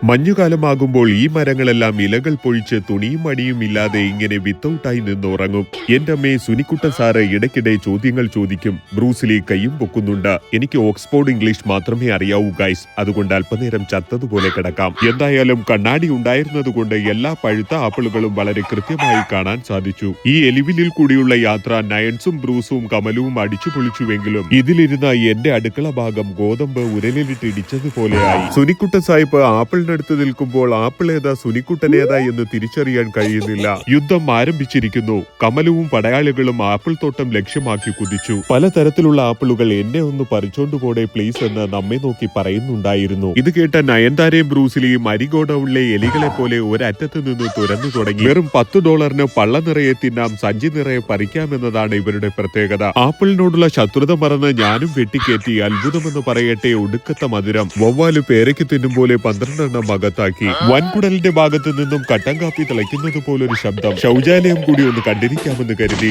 മഞ്ഞുകാലമാകുമ്പോൾ ഈ മരങ്ങളെല്ലാം ഇലകൾ പൊഴിച്ച് തുണിയും മടിയും ഇല്ലാതെ ഇങ്ങനെ വിത്തൗട്ടായി നിന്നുറങ്ങും. എന്റെ അമ്മയെ സുനിക്കുട്ടൻ സാറ് ഇടയ്ക്കിടെ ചോദ്യങ്ങൾ ചോദിക്കും. ബ്രൂസ്ലി കയ്യും പൊക്കുന്നുണ്ട്. എനിക്ക് ഓക്സ്ഫോർഡ് ഇംഗ്ലീഷ് മാത്രമേ അറിയാവൂ ഗൈസ്, അതുകൊണ്ട് അല്പനേരം ചത്തതുപോലെ കിടക്കാം. എന്തായാലും കണ്ണാടി ഉണ്ടായിരുന്നതുകൊണ്ട് എല്ലാ പഴുത്ത ആപ്പിളുകളും വളരെ കൃത്യമായി കാണാൻ സാധിച്ചു. ഈ എലിവിലിൽ കൂടിയുള്ള യാത്ര നയൻസും ബ്രൂസും കമലവും അടിച്ചു പൊളിച്ചുവെങ്കിലും ഇതിലിരുന്ന എന്റെ അടുക്കള ഭാഗം ഗോതമ്പ് ഉരലിലിട്ട് ഇടിച്ചതുപോലെയായി. സുനിക്കുട്ടൻ സാഹിബ് ആപ്പിൾ അടുത്ത് നിൽക്കുമ്പോൾ ആപ്പിൾ ഏതാ സുനിക്കുട്ടനേതാ എന്ന് തിരിച്ചറിയാൻ കഴിയുന്നില്ല. യുദ്ധം ആരംഭിച്ചിരിക്കുന്നു. കമലവും പടയാളികളും ആപ്പിൾ തോട്ടം ലക്ഷ്യമാക്കി കുതിച്ചു. പലതരത്തിലുള്ള ആപ്പിളുകൾ എന്നെ ഒന്ന് പറിച്ചോണ്ടുപോടെ പ്ലീസ് എന്ന് നമ്മെ നോക്കി പറയുന്നുണ്ടായിരുന്നു. ഇത് കേട്ട നയൻതാരയും ബ്രൂസിലിയും അരിഗോഡൌണിലെ എലികളെ പോലെ ഒരറ്റത്ത് നിന്ന് തുരന്നു തുടങ്ങി. വെറും $10 പള്ള നിറയെ തിന്നാം, സഞ്ചി നിറയെ പറിക്കാമെന്നതാണ് ഇവരുടെ പ്രത്യേകത. ആപ്പിളിനോടുള്ള ശത്രുത മറന്ന് ഞാനും വെട്ടിക്കേറ്റി. അത്ഭുതമെന്ന് പറയട്ടെ, ഒടുക്കത്ത മധുരം. വവ്വാല് പേരയ്ക്ക് തിന്നും പോലെ 12 അകത്താക്കി. വൻകുടലിന്റെ ഭാഗത്ത് നിന്നും കട്ടൻ കാപ്പി തിളയ്ക്കുന്നത് പോലൊരു ശബ്ദം. ശൗചാലയം കൂടി ഒന്ന് കണ്ടിരിക്കാമെന്ന് കരുതി